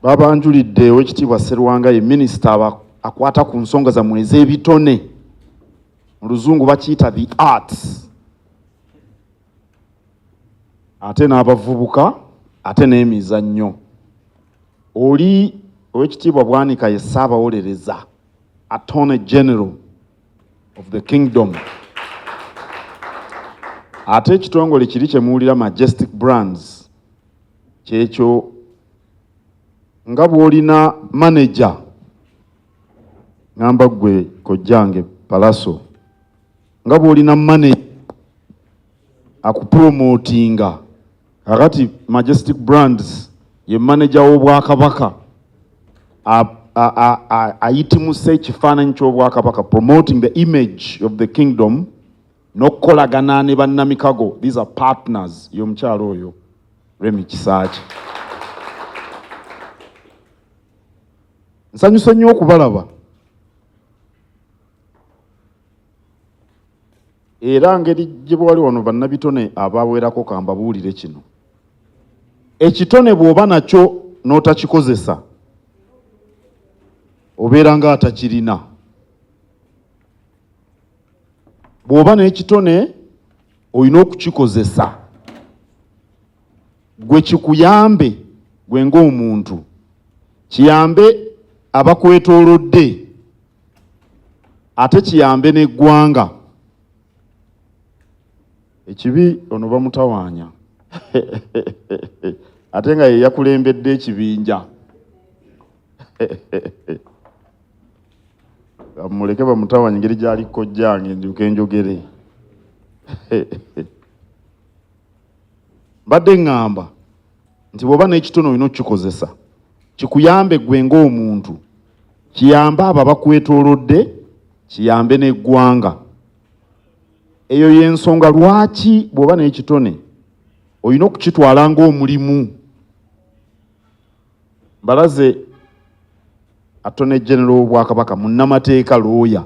babanjulidde Oweekitiibwa Sserwanga ye minisita akwata ku nsonga za mwezi ebitone mu luzungu bakiyita the arts, ate n'abavubuka ate n'emizannyo. Oli Oweekitiibwa Bwanika ye Ssaabawolereza, Attorney General of the Kingdom. Ate ekitongole kiri kye muwulira Majestic Brands, kyekyo nga bw'olina manager ngamba gwe kojjange Palaso, nga bw'olina manager akupromotinga, kakati Majestic Brands ye manager w'Obwakabaka ayitimuse ekifaananyi ky'Obwakabaka, promoting the image of the kingdom n'okukolagana ne bannamikago. These are partners y'omukyalo oyo Remi Kisaaki. Nsanyuse nnyo okubalaba era ngeri gye bwali wano bannabitone abawerako kambabuulire kino. Ekitone bw'oba nakyo n'otakikozesa obeera nga atakirina. Bw'oba n'ekitone olina okukikozesa gwe kikuyambe gwe ng'omuntu, kiyambe abakwetoolodde, ate kiyambe n'eggwanga. Ekibi ono bamutawaanya ate nga ye yakulembedde ekibinja. Muleke bamutawaanya engeri gy'ali kojjange ndyoke njogere. Mbadde ŋŋamba nti bw'oba n'ekitono olina okukikozesa kikuyambe gwe ng'omuntu, kiyambe abo abakwetoolodde, kiyambe n'eggwanga. Eyo y'ensonga lwaki bw'oba n'ekitone olina okukitwala ng'omulimu. Mbalaze Attorney General w'Obwakabaka, munnamateeka looya,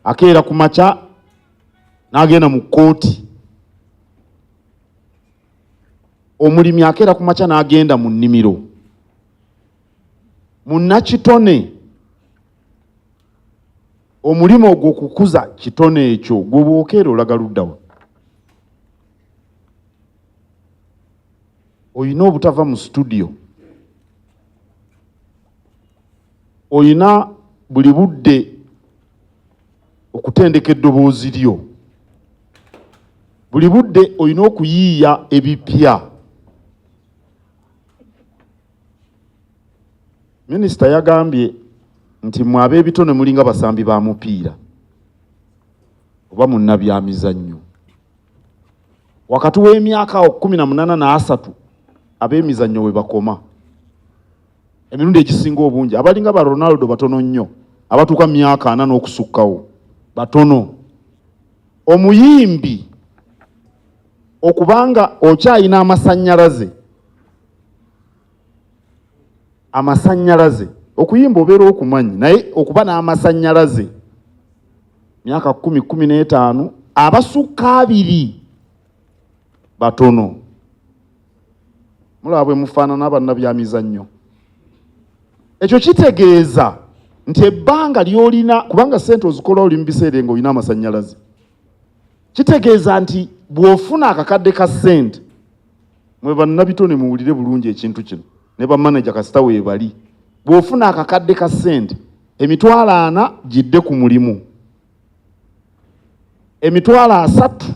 akeera ku makya n'agenda mu kkooti. Omulimi akeera ku makya n'agenda mu nnimiro. Munnakitone omulimu ogwo okukuza kitone ekyo gw'oba okeera olaga luddawa. Oyina obutava mu studio, oyina buli budde okutendeka eddoboozi lyo, buli budde oyina okuyiiya ebipya. Minisita yagambye nti mwe ab'ebitone mulinga basambi ba mupiira oba munnabyamizannyo. Wakati w'emyaka 18 n'asatu ab'emizannyo we bakoma. Emirundi egisinga obungi abalinga ba Ronaldo batono nnyo, abatuuka myaka 4 n'okusukkawo batono. Omuyimbi okubanga okyayina amasannyalaze okuyimba obeera okumanyi, naye okuba n'amasannyalaze myaka 10-15, abasukka 2 batono. Mulaba bwe mufaanana abannabyamizannyo. Ekyo kitegeeza nti ebbanga ly'olina, kubanga ssente ozikola oli mu biseera ng'olina amasannyalaze, kitegeeza nti bw'ofuna akakadde ka ssente, mwe bannabitone muwulire bulungi ekintu kino ne bamanager kasita weebali, bw'ofuna akakadde ka ssente, emitwalo 40 gidde ku mulimu, emitwalo 30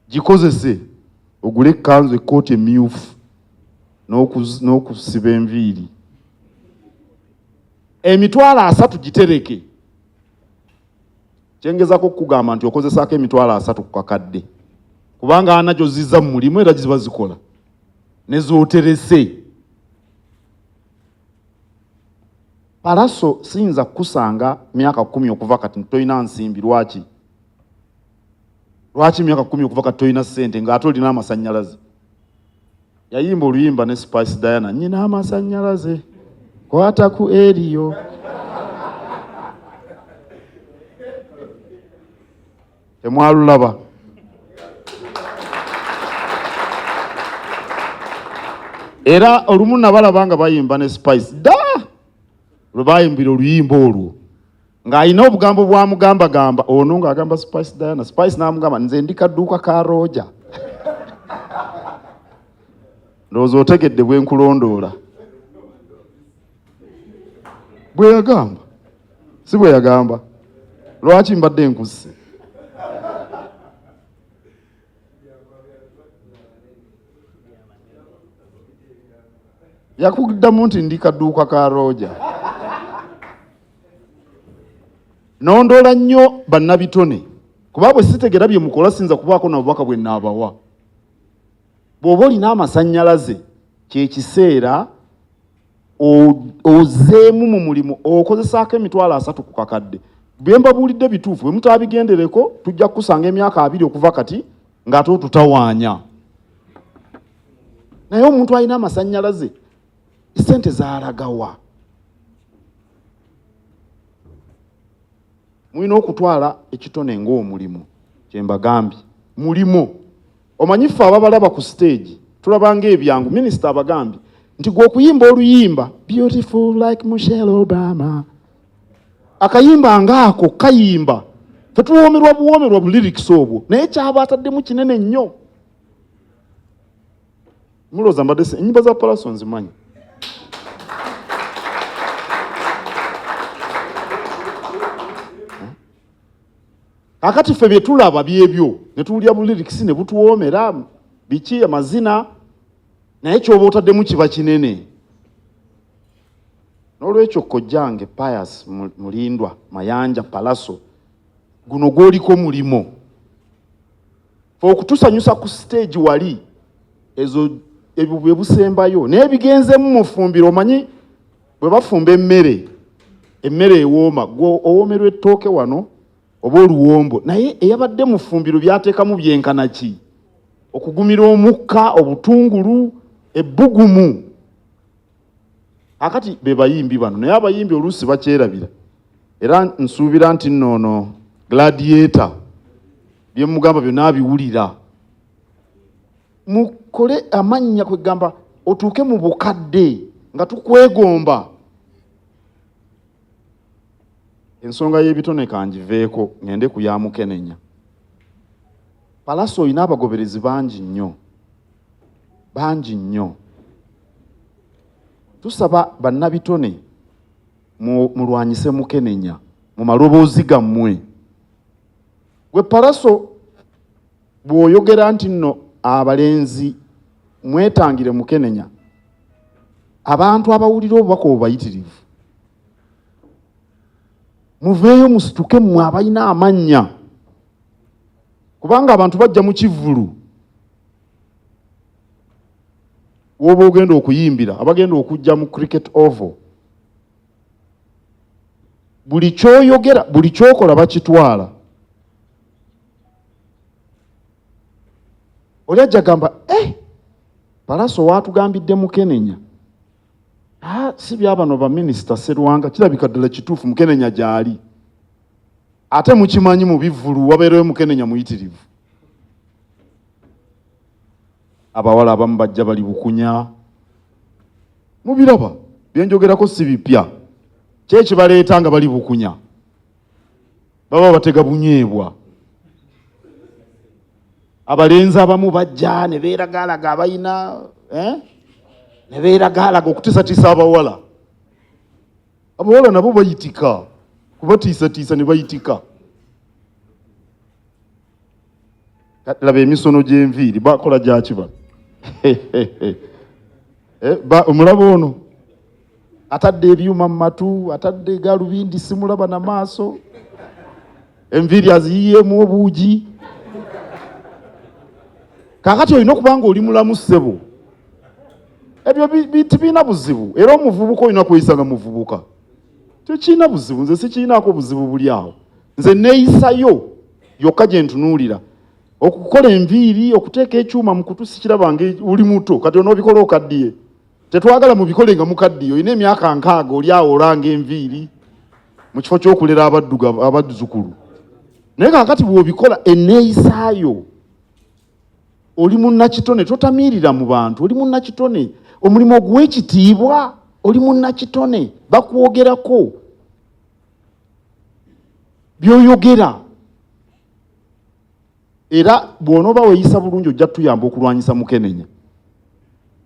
gikozese ogule ekkanzu, ekkooti emyufu n'okusiba enviiri. Emitwalo 30 gitereke. Kyengezako okugamba nti okozesaako emitwalo 30 ku kakadde, kubanga anagyo zizza mu mulimu era ziba zikola ne zooterese. Palaso siyinza kukusanga myaka 10 okuva kati toyina nsimbi. Lwaki myaka 10 okuva kati toyina ssente ng'ate olina amasannyalaze? Yayimba oluyimba ne Spice Diana, nnyina amasannyalaze kwata ku eriyo. Temwalulaba? era olumu nabalaba nga bayimba ne Spice da lwe bayimbira oluyimba olwo ng'alina obugambo bwamugambagamba ono ng'agamba Spice Diana. Spice n'amugamba nze ndi kadduuka ka Roja. Ndowooza otegedde bwe nkulondoola. Bwe yagamba si bwe yagamba, lwaki mbadde nkusse? Yakuddamu nti ndi kadduuka ka Roja. Nondoola nnyo bannabitone kuba bwe sitegera bye mukola sinza kubaako na bubaka bwe naabawa. Bw'oba olina amasannyalaze kye kiseera ozeemu mu mulimu okozesaako emitwalo 3 ku kakadde. Bye mbabuulidde bituufu, bwe mutaabigendereko tujja kukusanga emyaka 2 okuva kati ng'ate otutawaanya. Naye omuntu alina amasannyalaze ssente zaalagawa. Mulina okutwala ekitone ng'omulimu. Kye mbagambye mulimu. Omanyi ffe ababalaba ku stage tulabanga ebyangu. Minisita abagambye nti gwe okuyimba oluyimba beautiful like Michelle Obama, akayimba ngaako kayimba ffe tuwoomerwa bu lyrics obwo, naye kyaba ataddemu kinene nnyo. Mulooza mbadde ennyimba za Pallaso nzimanyi. Akati ffe bye tulaba byebyo ne tuwulira bu lyrics ne butuwoomera biki amazina, naye ky'oba otaddemu kiba kinene. N'olwekyo kojjange Pius Mulindwa Mayanja Pallaso guno gw'oliko mulimo. Ffe okutusanyusa ku stage wali ezo ebyo bwe busembayo naye bigenzemu mu ffumbiro. Omanyi bwe bafumba emmere ewooma gwe owoomerwa ettooke wano oba oluwombo, naye eyabadde mu ffumbiro byateekamu byenkana ki? Okugumira omukka, obutungulu, ebbugumu. Akati be bayimbi bano, naye abayimbi oluusi bakyerabira. Era nsuubira nti nno Gladiator bye mugamba byonna abiwulira. Mukole amannya kwegamba otuuke mu bukadde nga tukwegomba. Ensonga y'ebitone kangiveeko ngende ku ya Mukenenya. Pallaso olina abagoberezi bangi nnyo. Tusaba bannabitone mulwanyise Mukenenya mu maloboozi gammwe. Gwe Pallaso bw'oyogera nti nno abalenzi mwetangire Mukenenya, abantu abawulira obubaka obwo bayitirivu. Muveeyo musituke mmwe abalina amannya, kubanga abantu bajja mu kivvulu. Woba ogenda okuyimbira abagenda okujja mu cricket oval, buli kyoyogera buli kyokola bakitwala. Oli ajja gamba Pallaso waatugambidde Mukenenya. Si byabano ba minisita Sserwanga, kirabika ddala kituufu Mukenenya gyali. Ate mukimanyi mu bivvulu wabeerewo Mukenenya muyitirivu. Abawala abamu bajja bali bukunya. Mubiraba byenjogerako si bipya. Kyeki baleeta nga bali bukunya, baba batega bunyeebwa. Abalenzi abamu bajja ne beeragaalaga abayina ne beeragaalaga okutiisatiisa abawala. Abawala nabo bayitika, kubatiisatiisa ne bayitika. Laba emisono gy'enviiri bakola gyakiba. Omulaba ono atadde ebyuma mu matu, atadde galubindi simulaba na maaso, enviiri aziyiyeemu obuugi. Kaakati olina okubanga oli mulamu ssebo. Ebyo tibiina buzibu, era omuvubuka olina kweyisanga muvubuka. Tekiina buzibu, nze sikiinaako buzibu buli awo. Nze neeyisayo yokka gye ntunuulira. Okukola enviiri, okuteeka ekyuma mu kutu sikirabanga oli muto, kati onoobikola okaddiye. Tetwagala mubikole nga mukaddiye, olina emyaka 6 oli awo olanga enviiri mu kifo ky'okulera abazzukulu. Naye kaakati bw'obikola enneeyisaayo, oli munnakitone, totamiirira mu bantu, oli munnakitone. omulimu ogw'ekitiibwa oli munnakitone bakwogerako by'oyogera era bw'onooba weeyisa bulungi ojja tuyamba okulwanyisa Mukenenya.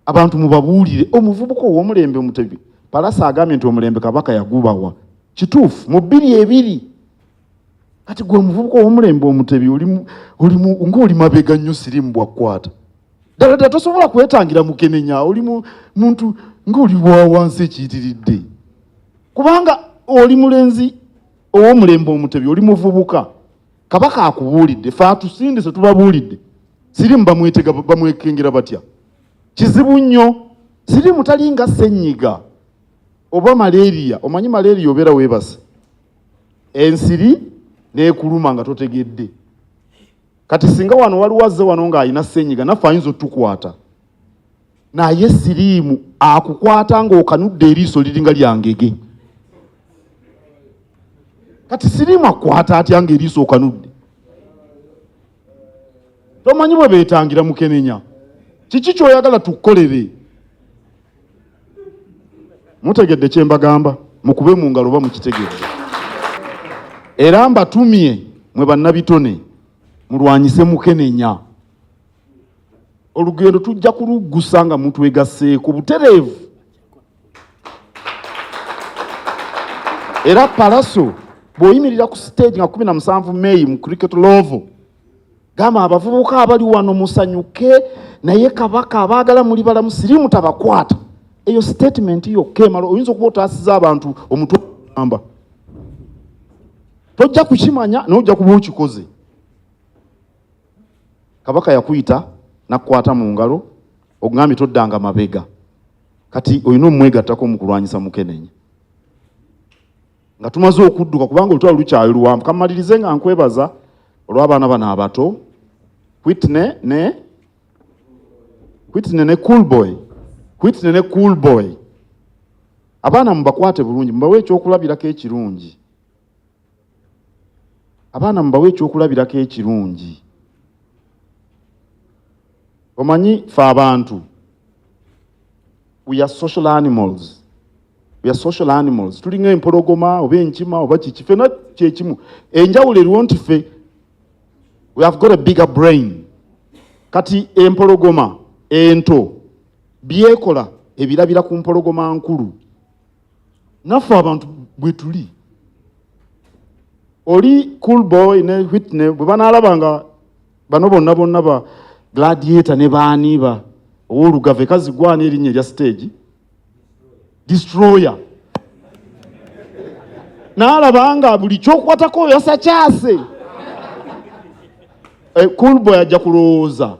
Abantu mubabuulire omuvubuka ow'omulembe Mutebi Palasa agambye nti omulembe Kabaka yagubawa kituufu mu 2-2 kati gwe omuvubuka ow'omulembe Omutebi ng'oli mabega nnyo sirimu bwakkwata ddala tosobola kwetangira Mukenenya oli muntu ng'oli wa wansi ekiyitiridde kubanga oli mulenzi ow'omulembe Omutebi oli muvubuka Kabaka akubuulidde fe atusindise tubabuulidde sirimu bamwekengera batya kizibu nnyo sirimu talinga ssenyiga oba malaria omanyi malaria obeera weebase ensiri n'ekuluma nga totegedde kati singa wano waliwo azze wano ng'alina ssenyiga naffe ayinza otukwata naye sirimu akukwata ng'okanudde eriiso liringa lyangege kati sirimu akwata atya ng'eriiso okanudde tomanyi bwe beetangira Mukenenya kiki ky'oyagala tukolere mutegedde kye mbagamba mukube mu ngalo oba mukitegedde era mbatumye mwe bannabitone mulwanyise Mukenenya olugendo tujja kuluggusa nga mutwegasseeko butereevu era Palaso bw'oyimirira ku stage nga 17 May mu cricket love gamba abavubuka abali wano musanyuke naye Kabaka abaagala muli balamu sirimu tabakwata eyo statement yokka emala oyinza okuba otaasiza abantu omutwe amba tojja kukimanya n'ojja kuba okikoze Kabaka yakuyita nakukwata mu ngalo ogambye toddanga mabega kati olina omwegattako mu kulwanyisa Mukenenya nga tumaze okudduka kubanga olutalo lukyali luwanvu kamalirize nga nkwebaza olw'abaana bano abato Whitney ne Cool Boy abaana mubakwate bulungi mubawe ekyokulabirako ekirungi omanyi fe abantu we are social animals tulinga empologoma oba enkima oba kiki fena kyekimu enjawulo eriwo nti ffe we have got a bigger brain kati empologoma ento byekola ebirabira ku mpologoma nkulu naffe abantu bwe tuli oli Cool Boy ne Whitney bwe banaalabanga bano bonna ba Gladiator ne baaniba ow'olugave kazigwana erinnya erya stage Destroyer n'alabanga buli kyokwatako yasakyase Cool Boy ajja kulowooza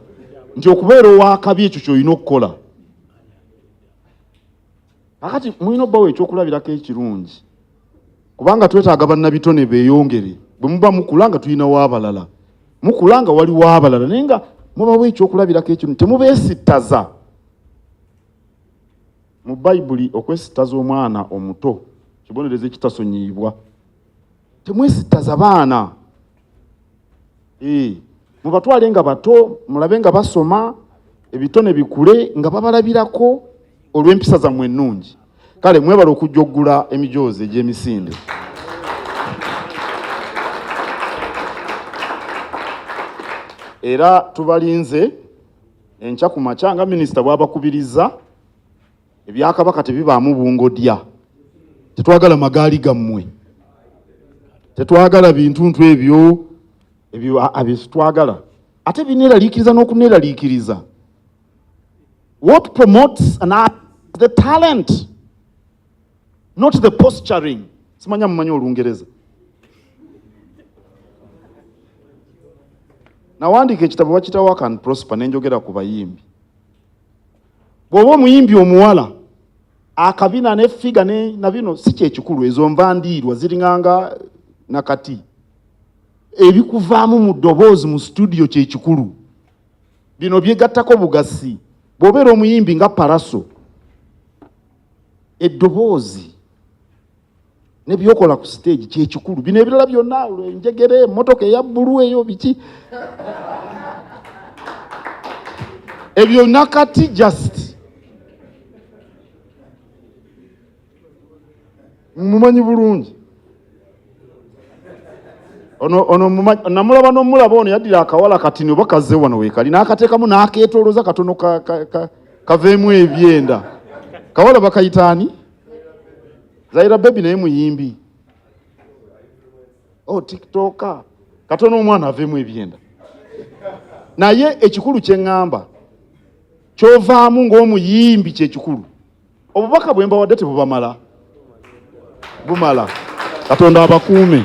nti okubeera owakabi ekyo ky'olina okukola akati mulina obbawo ekyokulabirako ekirungi kubanga twetaaga bannabitone beeyongere bwe muba mukula nga tulinawo abalala mukula nga waliwo abalala naye nga mubawo ekyokulabirako ekirungi temubeesittaza mu Bayibuli okwesittaza omwana omuto kibonerezo ekitasonyiibwa temwesittaza baana mubatwale nga bato mulabe nga basoma ebitone bikule nga babalabirako olw'empisa zammwe ennungi kale mwebala okujja okugula emijoozi egy'emisinde era tubalinze enkya ku makya nga minisita bw'abakubiriza ebyakabaka tebibaamu bungodya tetwagala magaali gammwe tetwagala bintuntu ebyo twagala ate bineeraliikiriza n'okuneeraliikiriza what promotes an art is the talent not the posturing simanya mumanyi Olungereza nawandiika ekitabo bakita Work and Prosper nenjogera ku bayimbi bw'oba omuyimbi omuwala akabina n'effiga na bino si kyekikulu ezo nvandiirwa ziringanga nakati ebikuvaamu mu ddoboozi mu studio kyekikulu bino byegattako bugasi bw'obeera omuyimbi nga Palaso eddoboozi ne byokola ku stage kyekikulu bino ebirala byonna enjegere emmotoka eya bbulu eyo biki ebyo nakati just mumanyi bulungi. Ono namulaba n'omulaba ono yaddira akawala katini oba kazze wano weekali n'akateekamu n'akeetooloza katono kaveemu ebyenda. Kawala bakayitaani? Zaira Baby naye muyimbi. TikToker. Katono omwana aveemu ebyenda. Naye ekikulu kye ŋŋamba kyovaamu ng'omuyimbi kyekikulu. Obubaka bwe mbawadde tebubamala. Bumala. Katonda abakuume.